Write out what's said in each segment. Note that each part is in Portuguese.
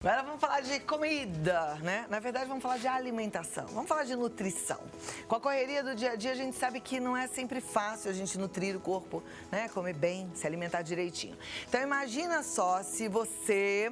Agora vamos falar de comida, né? Na verdade, vamos falar de alimentação. Vamos falar de nutrição. Com a correria do dia a dia, a gente sabe que não é sempre fácil a gente nutrir o corpo, né? Comer bem, se alimentar direitinho. Então, imagina só se você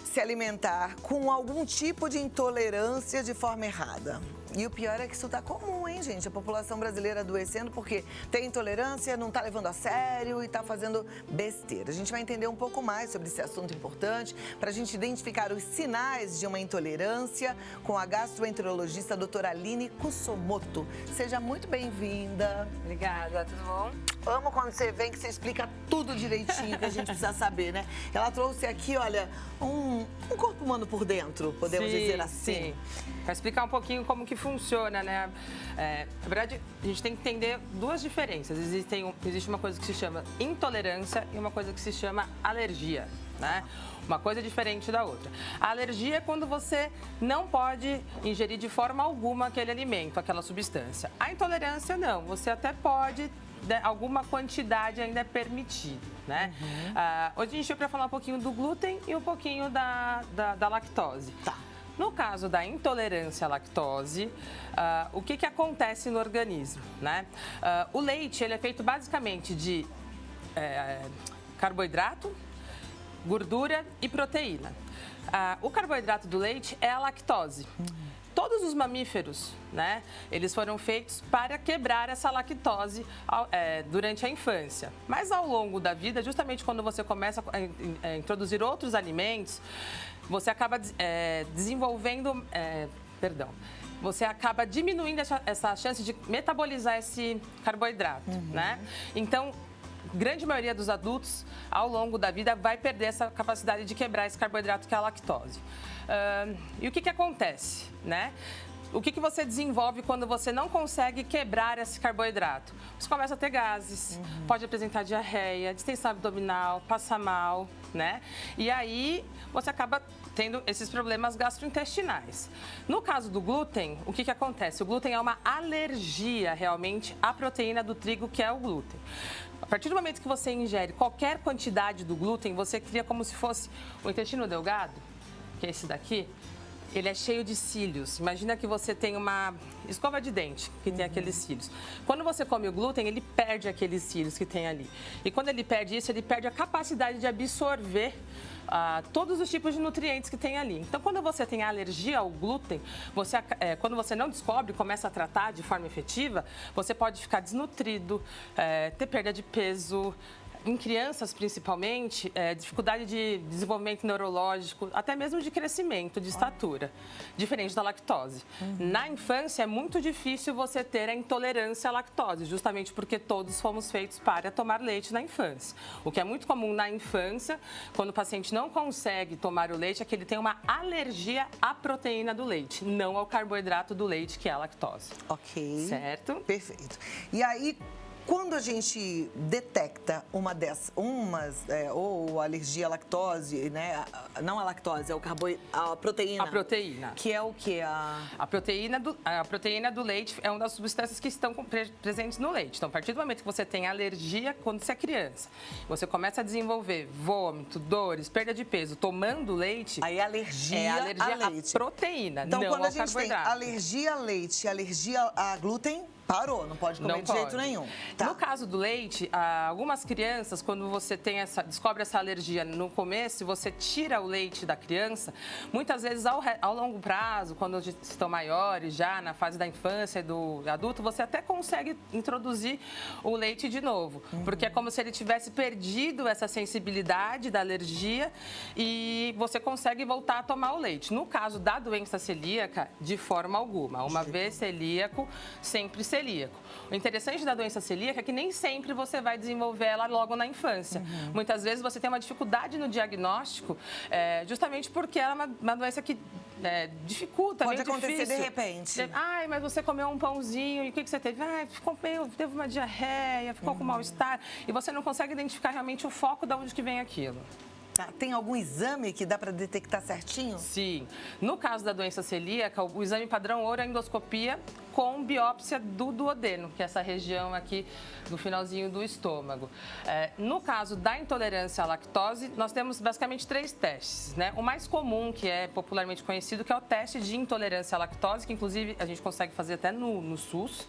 se alimentar com algum tipo de intolerância de forma errada. E o pior é que isso tá comum, hein, gente? A população brasileira adoecendo porque tem intolerância, não tá levando a sério e tá fazendo besteira. A gente vai entender um pouco mais sobre esse assunto importante para a gente identificar os sinais de uma intolerância com a gastroenterologista doutora Aline Kusomoto. Seja muito bem-vinda. Obrigada, tudo bom? Amo quando você vem, que você explica tudo direitinho que a gente precisa saber, né? Ela trouxe aqui, olha, um corpo humano por dentro, podemos dizer assim. Sim. Para explicar um pouquinho como que funciona, né? Na verdade, a gente tem que entender duas diferenças. Existe uma coisa que se chama intolerância e uma coisa que se chama alergia, né? Uma coisa diferente da outra. A alergia é quando você não pode ingerir de forma alguma aquele alimento, aquela substância. A intolerância, não. Você até pode... alguma quantidade ainda é permitido, né? Hoje a gente veio para falar um pouquinho do glúten e um pouquinho da lactose. Tá. No caso da intolerância à lactose, o que acontece no organismo, né? O leite, ele é feito basicamente de carboidrato, gordura e proteína. O carboidrato do leite é a lactose. Todos os mamíferos, né, eles foram feitos para quebrar essa lactose durante a infância. Mas ao longo da vida, justamente quando você começa a introduzir outros alimentos, você acaba desenvolvendo, você acaba diminuindo essa chance de metabolizar esse carboidrato, né? Então, grande maioria dos adultos, ao longo da vida, vai perder essa capacidade de quebrar esse carboidrato que é a lactose. E o que acontece, né? O que você desenvolve quando você não consegue quebrar esse carboidrato? Você começa a ter gases, pode apresentar diarreia, distensão abdominal, passar mal, né? E aí você acaba tendo esses problemas gastrointestinais. No caso do glúten, o que acontece? O glúten é uma alergia realmente à proteína do trigo, que é o glúten. A partir do momento que você ingere qualquer quantidade do glúten, você cria como se fosse o intestino delgado, que é esse daqui. Ele é cheio de cílios. Imagina que você tem uma escova de dente que tem aqueles cílios. Quando você come o glúten, ele perde aqueles cílios que tem ali. E quando ele perde isso, ele perde a capacidade de absorver todos os tipos de nutrientes que tem ali. Então, quando você tem alergia ao glúten, quando você não descobre, começa a tratar de forma efetiva, você pode ficar desnutrido, ter perda de peso. Em crianças, principalmente, dificuldade de desenvolvimento neurológico, até mesmo de crescimento, de estatura, diferente da lactose. Na infância, é muito difícil você ter a intolerância à lactose, justamente porque todos fomos feitos para tomar leite na infância. O que é muito comum na infância, quando o paciente não consegue tomar o leite, é que ele tem uma alergia à proteína do leite, não ao carboidrato do leite, que é a lactose. Ok. Certo? Perfeito. E aí, quando a gente detecta ou alergia à lactose, né? Não a lactose, é a proteína. A proteína. Que é o quê? A proteína do leite é uma das substâncias que estão presentes no leite. Então, a partir do momento que você tem alergia, quando você é criança, você começa a desenvolver vômito, dores, perda de peso, tomando leite... Aí alergia à leite. proteína, então, não quando ao a gente tem carboidrato. alergia a leite, alergia a glúten... Parou, não pode comer de jeito nenhum. Tá. No caso do leite, algumas crianças, quando você descobre essa alergia no começo, você tira o leite da criança, muitas vezes ao longo prazo, quando estão maiores, já na fase da infância e do adulto, você até consegue introduzir o leite de novo. Porque é como se ele tivesse perdido essa sensibilidade da alergia e você consegue voltar a tomar o leite. No caso da doença celíaca, de forma alguma. Uma vez celíaco, sempre celíaco. O interessante da doença celíaca é que nem sempre você vai desenvolver ela logo na infância. Muitas vezes você tem uma dificuldade no didiagnóstico, justamente porque ela é uma doença que dificulta. Pode acontecer de repente. Ai, mas você comeu um pãozinho e o que você teve? Ai, teve uma diarreia, ficou com mal-estar. E você não consegue identificar realmente o foco de onde que vem aquilo. Tá. Tem algum exame que dá para detectar certinho? Sim. No caso da doença celíaca, o exame padrão ouro é a endoscopia com biópsia do duodeno, que é essa região aqui do finalzinho do estômago. No caso da intolerância à lactose, nós temos basicamente 3 testes, né? O mais comum, que é popularmente conhecido, que é o teste de intolerância à lactose, que inclusive a gente consegue fazer até no SUS,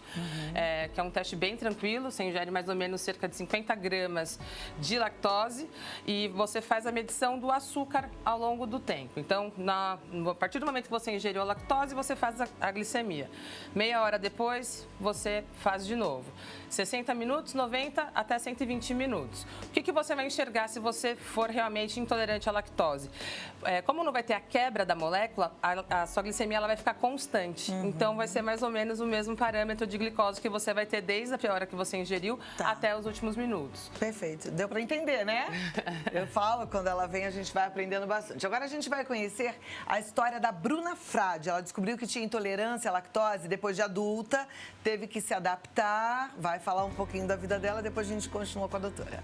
que é um teste bem tranquilo, você ingere mais ou menos cerca de 50 gramas de lactose e você faz a medição do açúcar ao longo do tempo. Então, a partir do momento que você ingeriu a lactose, você faz a glicemia. Meia hora depois, você faz de novo. 60 minutos, 90 até 120 minutos. O que você vai enxergar se você for realmente intolerante à lactose? Como não vai ter a quebra da molécula, a sua glicemia ela vai ficar constante. Então, vai ser mais ou menos o mesmo parâmetro de glicose que você vai ter desde a hora que você ingeriu até os últimos minutos. Perfeito. Deu para entender, né? Eu falo, quando ela vem, a gente vai aprendendo bastante. Agora a gente vai conhecer a história da Bruna Frade. Ela descobriu que tinha intolerância à lactose depois de adulta, teve que se adaptar, vai falar um pouquinho da vida dela, depois a gente continua com a doutora.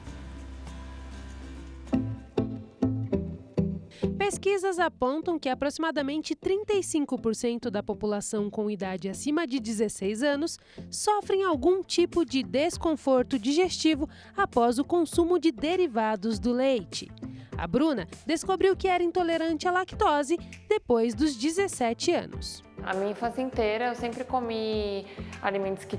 Pesquisas apontam que aproximadamente 35% da população com idade acima de 16 anos sofrem algum tipo de desconforto digestivo após o consumo de derivados do leite. A Bruna descobriu que era intolerante à lactose depois dos 17 anos. A minha infância inteira eu sempre comi alimentos que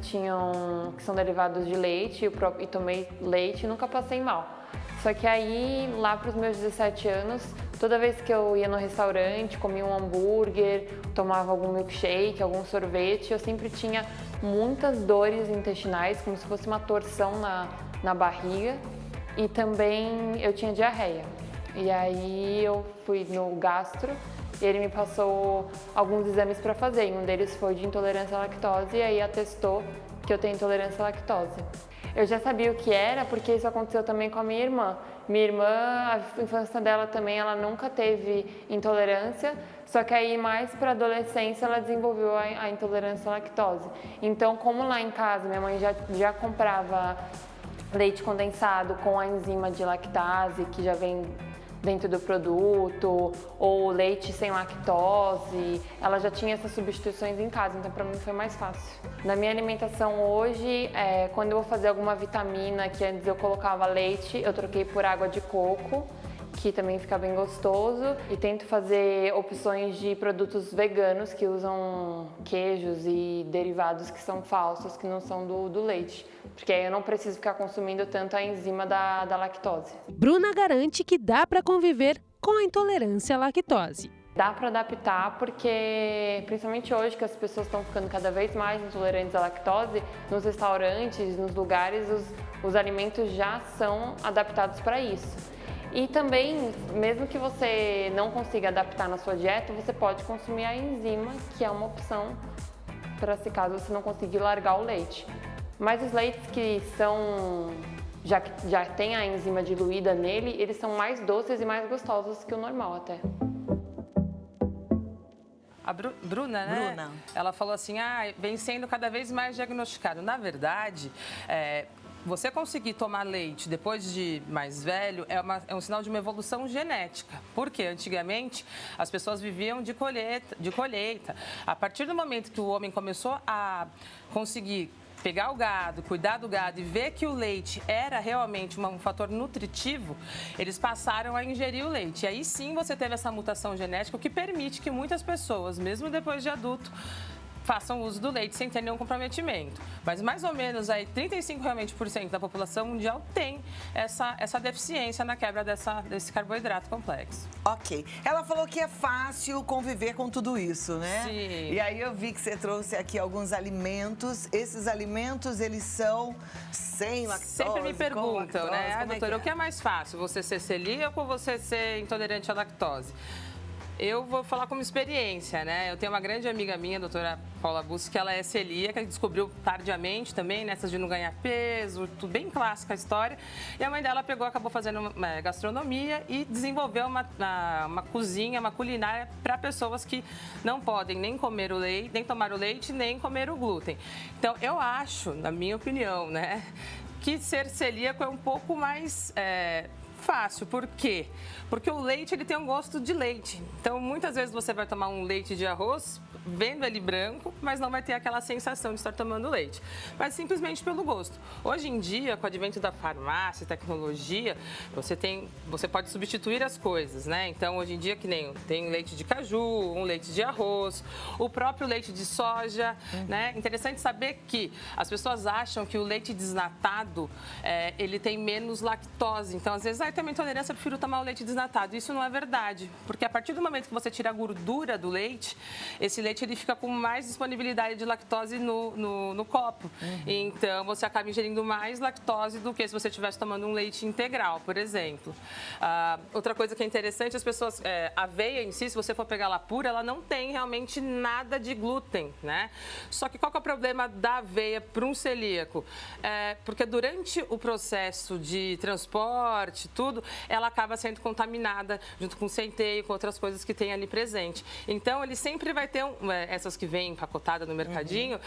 são derivados de leite e tomei leite e nunca passei mal. Só que aí, lá para os meus 17 anos, toda vez que eu ia no restaurante, comia um hambúrguer, tomava algum milkshake, algum sorvete, eu sempre tinha muitas dores intestinais, como se fosse uma torção na barriga, e também eu tinha diarreia. E aí eu fui no gastro e ele me passou alguns exames para fazer, e um deles foi de intolerância à lactose, e aí atestou que eu tenho intolerância à lactose. Eu já sabia o que era, porque isso aconteceu também com a minha irmã. Minha irmã, a infância dela também, ela nunca teve intolerância, só que aí mais para a adolescência ela desenvolveu a intolerância à lactose. Então, como lá em casa minha mãe já comprava leite condensado com a enzima de lactase, que já vem dentro do produto, ou leite sem lactose, ela já tinha essas substituições em casa, então para mim foi mais fácil. Na minha alimentação hoje, quando eu vou fazer alguma vitamina, que antes eu colocava leite, eu troquei por água de coco, que também fica bem gostoso, e tento fazer opções de produtos veganos que usam queijos e derivados que são falsos, que não são do leite, porque aí eu não preciso ficar consumindo tanto a enzima da lactose. Bruna garante que dá para conviver com a intolerância à lactose. Dá para adaptar porque, principalmente hoje que as pessoas estão ficando cada vez mais intolerantes à lactose, nos restaurantes, nos lugares, os alimentos já são adaptados para isso. E também, mesmo que você não consiga adaptar na sua dieta, você pode consumir a enzima, que é uma opção para se caso você não conseguir largar o leite. Mas os leites que já tem a enzima diluída nele, eles são mais doces e mais gostosos que o normal até. A Bruna, né? Bruna. Ela falou assim, vem sendo cada vez mais diagnosticado. Na verdade, você conseguir tomar leite depois de mais velho é um sinal de uma evolução genética. Porque antigamente as pessoas viviam de colheita. A partir do momento que o homem começou a conseguir pegar o gado, cuidar do gado e ver que o leite era realmente um fator nutritivo, eles passaram a ingerir o leite. E aí sim você teve essa mutação genética, o que permite que muitas pessoas, mesmo depois de adulto, façam uso do leite sem ter nenhum comprometimento. Mas mais ou menos aí 35% da população mundial tem essa deficiência na quebra desse carboidrato complexo. Ok. Ela falou que é fácil conviver com tudo isso, né? Sim. E aí eu vi que você trouxe aqui alguns alimentos. Esses alimentos, eles são sem lactose? Sempre me perguntam, lactose, né? Doutora, o que é mais fácil? Você ser celíaco ou você ser intolerante à lactose? Eu vou falar como experiência, né? Eu tenho uma grande amiga minha, a doutora Paula Bussi, que ela é celíaca, que descobriu tardiamente também, nessas de não ganhar peso, tudo bem clássica a história. E a mãe dela acabou fazendo gastronomia e desenvolveu uma cozinha, uma culinária para pessoas que não podem nem comer o leite, nem tomar o leite, nem comer o glúten. Então, eu acho, na minha opinião, né, que ser celíaco é um pouco mais Fácil, por quê? Porque o leite ele tem um gosto de leite. Então, muitas vezes você vai tomar um leite de arroz, vendo ele branco, mas não vai ter aquela sensação de estar tomando leite. Mas simplesmente pelo gosto. Hoje em dia, com o advento da farmácia, tecnologia, você pode substituir as coisas, né? Então, hoje em dia, que nem tem leite de caju, um leite de arroz, o próprio leite de soja, né? Interessante saber que as pessoas acham que o leite desnatado, ele tem menos lactose. Então, às vezes, tem uma intolerância, eu prefiro tomar o leite desnatado. Isso não é verdade, porque a partir do momento que você tira a gordura do leite, esse leite ele fica com mais disponibilidade de lactose no copo. Então, você acaba ingerindo mais lactose do que se você estivesse tomando um leite integral, por exemplo. Outra coisa que é interessante, as pessoas... a aveia em si, se você for pegar ela pura, ela não tem realmente nada de glúten, né? Só que qual que é o problema da aveia para um celíaco? Porque durante o processo de transporte, tudo, ela acaba sendo contaminada junto com centeio, com outras coisas que tem ali presente. Então, ele sempre vai ter, essas que vêm empacotadas no mercadinho,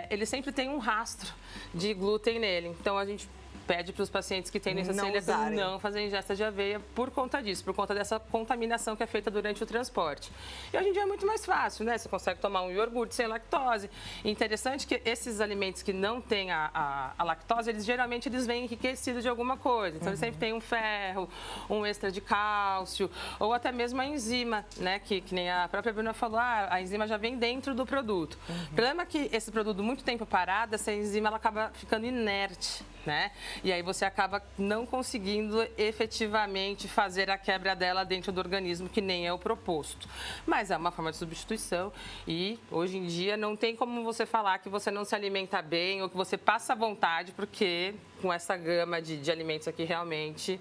ele sempre tem um rastro de glúten nele. Então, a gente pede para os pacientes que têm doença celíaca não fazer ingesta de aveia por conta disso, por conta dessa contaminação que é feita durante o transporte. E hoje em dia é muito mais fácil, né? Você consegue tomar um iogurte sem lactose. E interessante que esses alimentos que não têm a lactose, geralmente vêm enriquecidos de alguma coisa. Então, eles sempre têm um ferro, um extra de cálcio, ou até mesmo a enzima, né? Que nem a própria Bruna falou, a enzima já vem dentro do produto. O problema é que esse produto, muito tempo parado, essa enzima ela acaba ficando inerte, né? E aí você acaba não conseguindo efetivamente fazer a quebra dela dentro do organismo, que nem é o proposto. Mas é uma forma de substituição e hoje em dia não tem como você falar que você não se alimenta bem ou que você passa vontade, porque com essa gama de alimentos aqui realmente...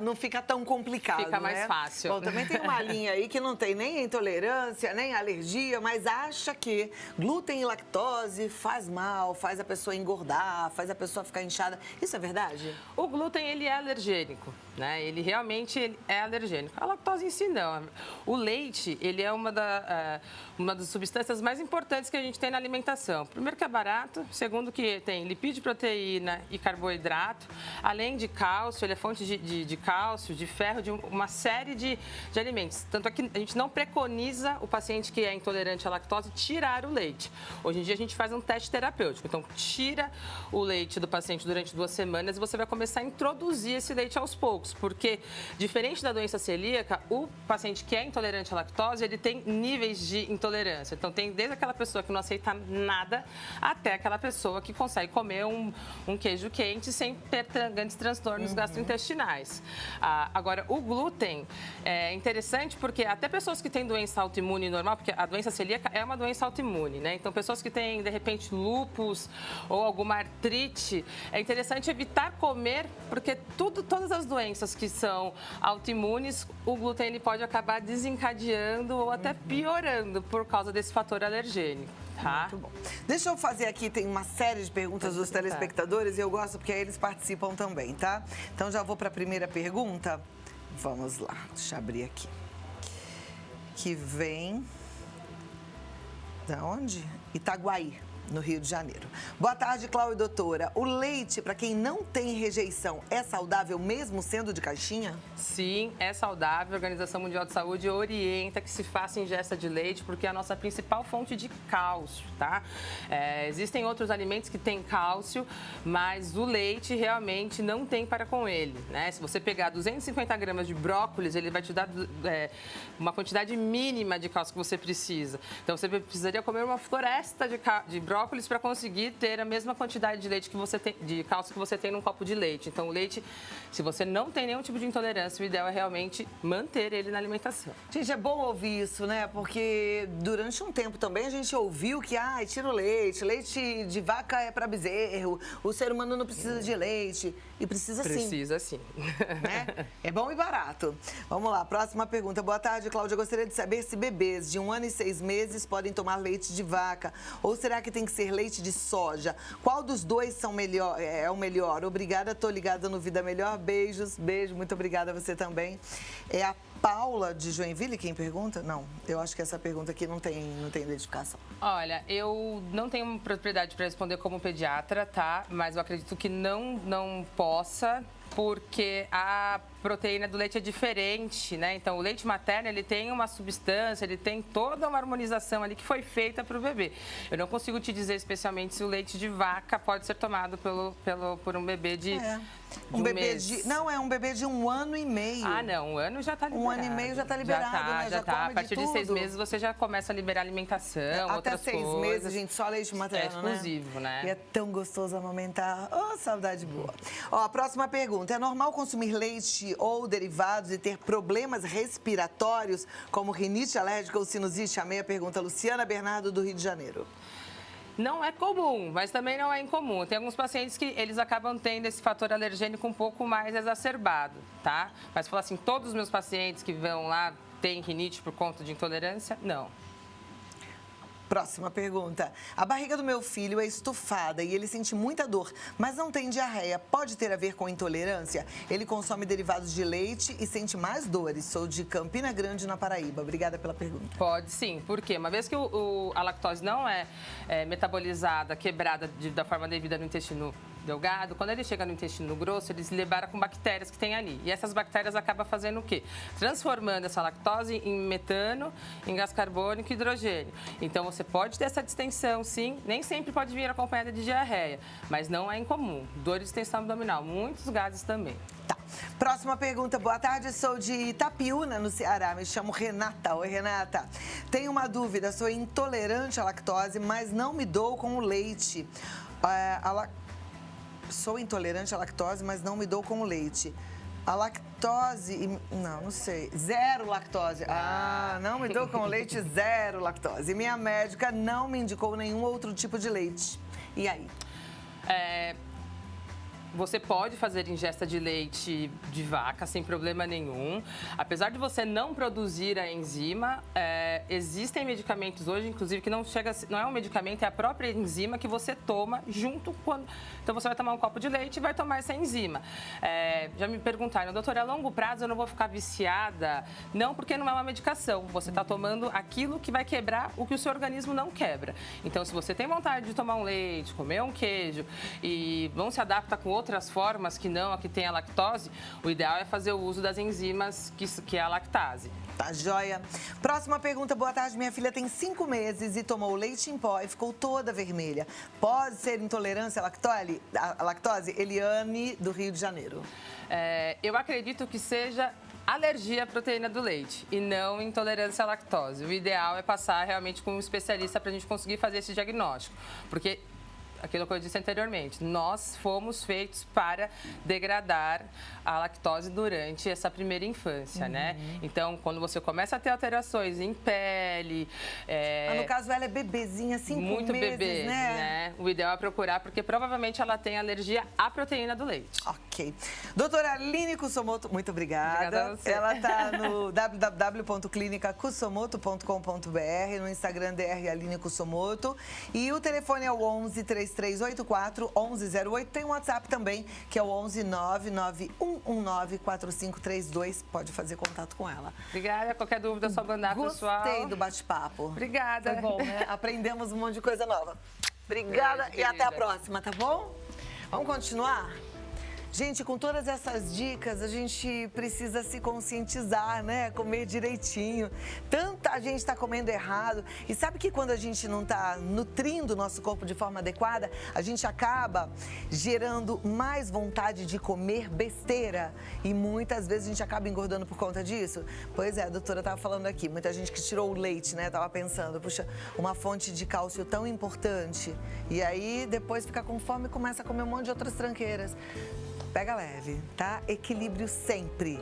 não fica tão complicado, fica mais né? fácil. Bom, também tem uma linha aí que não tem nem intolerância, nem alergia, mas acha que glúten e lactose faz mal, faz a pessoa engordar, faz a pessoa ficar inchada. Isso é verdade? O glúten, ele é alergênico, né? Ele realmente é alergênico. A lactose em si, não. O leite, ele é uma das substâncias mais importantes que a gente tem na alimentação. Primeiro que é barato, segundo que tem lipídio, proteína e carboidrato, além de cálcio, ele é fonte de cálcio, de ferro, de uma série de alimentos. Tanto é que a gente não preconiza o paciente que é intolerante à lactose tirar o leite. Hoje em dia a gente faz um teste terapêutico. Então, tira o leite do paciente durante 2 semanas e você vai começar a introduzir esse leite aos poucos. Porque, diferente da doença celíaca, o paciente que é intolerante à lactose, ele tem níveis de intolerância. Então, tem desde aquela pessoa que não aceita nada até aquela pessoa que consegue comer um queijo quente sem ter grandes transtornos gastrointestinais. Agora, o glúten é interessante porque até pessoas que têm doença autoimune normal, porque a doença celíaca é uma doença autoimune, né? Então, pessoas que têm, de repente, lúpus ou alguma artrite, é interessante evitar comer, porque todas as doenças que são autoimunes, o glúten ele pode acabar desencadeando ou até piorando por causa desse fator alergênico. Tá? Muito bom. Deixa eu fazer aqui, tem uma série de perguntas dos telespectadores e eu gosto porque aí eles participam também, tá? Então já vou para a primeira pergunta. Vamos lá, deixa eu abrir aqui. Que vem... Da onde? Itaguaí, no Rio de Janeiro. Boa tarde, Cláudia e doutora. O leite, para quem não tem rejeição, é saudável mesmo sendo de caixinha? Sim, é saudável. A Organização Mundial de Saúde orienta que se faça ingesta de leite, porque é a nossa principal fonte de cálcio, tá? Existem outros alimentos que têm cálcio, mas o leite realmente não tem para com ele, né? Se você pegar 250 gramas de brócolis, ele vai te dar uma quantidade mínima de cálcio que você precisa. Então, você precisaria comer uma floresta de brócolis para conseguir ter a mesma quantidade de leite que você tem, de cálcio que você tem num copo de leite. Então, o leite, se você não tem nenhum tipo de intolerância, o ideal é realmente manter ele na alimentação. Gente, é bom ouvir isso, né? Porque durante um tempo também a gente ouviu que, tira o leite de vaca é para bezerro, o ser humano não precisa de leite. E precisa sim. Precisa sim. Né? É bom e barato. Vamos lá, próxima pergunta. Boa tarde, Cláudia. Eu gostaria de saber se bebês de 1 ano e 6 meses podem tomar leite de vaca ou será que tem que ser leite de soja? Qual dos dois é o melhor? Obrigada, tô ligada no Vida Melhor. Beijos, beijo, muito obrigada a você também. É a Paula de Joinville quem pergunta? Não, eu acho que essa pergunta aqui não tem identificação. Olha, eu não tenho propriedade para responder como pediatra, tá? Mas eu acredito que não possa porque a proteína do leite é diferente, né? Então, o leite materno, ele tem uma substância, ele tem toda uma harmonização ali que foi feita para o bebê. Eu não consigo te dizer especialmente se o leite de vaca pode ser tomado por um bebê de um bebê mês. Não, é um bebê de 1 ano e meio. Ah, não, 1 ano já está liberado. 1 ano e meio já está liberado, né? Já tá. come A partir de 6 meses você já começa a liberar alimentação, Até outras 6 coisas. meses, gente, só leite materno, exclusivo, né? E é tão gostoso amamentar. Oh, saudade boa. Ó, a próxima pergunta. É normal consumir leite ou derivados e ter problemas respiratórios, como rinite alérgica ou sinusite? A meia pergunta, Luciana Bernardo, do Rio de Janeiro. Não é comum, mas também não é incomum. Tem alguns pacientes que eles acabam tendo esse fator alergênico um pouco mais exacerbado, tá? Mas falar assim, todos os meus pacientes que vão lá têm rinite por conta de intolerância? Não. Próxima pergunta. A barriga do meu filho é estufada e ele sente muita dor, mas não tem diarreia. Pode ter a ver com intolerância? Ele consome derivados de leite e sente mais dores. Sou de Campina Grande, na Paraíba. Obrigada pela pergunta. Pode sim. Por quê? Uma vez que a lactose não é metabolizada, quebrada da forma devida no intestino delgado, quando ele chega no intestino grosso, ele se debara com bactérias que tem ali. E essas bactérias acabam fazendo o quê? Transformando essa lactose em metano, em gás carbônico e hidrogênio. Então, você pode ter essa distensão, sim. Nem sempre pode vir acompanhada de diarreia, mas não é incomum. Dor de distensão abdominal, muitos gases também. Tá. Próxima pergunta. Boa tarde, sou de Itapiúna, no Ceará. Me chamo Renata. Oi, Renata. Tenho uma dúvida. Sou intolerante à lactose, mas não me dou com o leite. Sou intolerante à lactose, mas não me dou com o leite. A lactose... Não sei. Zero lactose. Não me dou com o leite, zero lactose. Minha médica não me indicou nenhum outro tipo de leite. E aí? Você pode fazer ingesta de leite de vaca sem problema nenhum. Apesar de você não produzir a enzima, existem medicamentos hoje, inclusive, que não é um medicamento, é a própria enzima que você toma junto quando... Então, você vai tomar um copo de leite e vai tomar essa enzima. Já me perguntaram, doutora, a longo prazo eu não vou ficar viciada? Não, porque não é uma medicação. Você está tomando aquilo que vai quebrar o que o seu organismo não quebra. Então, se você tem vontade de tomar um leite, comer um queijo e não se adapta com outras formas que não a que tem a lactose, o ideal é fazer o uso das enzimas que é a lactase. Tá joia. Próxima pergunta. Boa tarde. Minha filha tem 5 meses e tomou leite em pó e ficou toda vermelha. Pode ser intolerância à lactose? Eliane, do Rio de Janeiro. Eu acredito que seja alergia à proteína do leite e não intolerância à lactose. O ideal é passar realmente com um especialista para a gente conseguir fazer esse diagnóstico. Porque... aquilo que eu disse anteriormente, nós fomos feitos para degradar a lactose durante essa primeira infância, né? Então, quando você começa a ter alterações em pele... no caso, ela é bebezinha, 5 meses, muito bebê, né? O ideal é procurar, porque provavelmente ela tem alergia à proteína do leite. Ok. Doutora Aline Kusomoto, muito obrigada. Obrigada a você. Ela está no www.clinicakusomoto.com.br, no Instagram DR Aline Kusomoto. E o telefone é o 11 3384 1108. Tem um WhatsApp também, que é o 11 99119 4532. Pode fazer contato com ela. Obrigada. Qualquer dúvida é só mandar, pessoal. Gostei do bate-papo. Obrigada. Foi bom, né? Aprendemos um monte de coisa nova. Obrigada. Beijo, e até a querida. próxima, tá bom? Vamos continuar? Gente, com todas essas dicas, a gente precisa se conscientizar, né? Comer direitinho. Tanta gente está comendo errado. E sabe que quando a gente não está nutrindo o nosso corpo de forma adequada, a gente acaba gerando mais vontade de comer besteira. E muitas vezes a gente acaba engordando por conta disso. Pois é, a doutora estava falando aqui, muita gente que tirou o leite, né? Tava pensando, puxa, uma fonte de cálcio tão importante. E aí, depois fica com fome e começa a comer um monte de outras tranqueiras. Pega leve, tá? Equilíbrio sempre.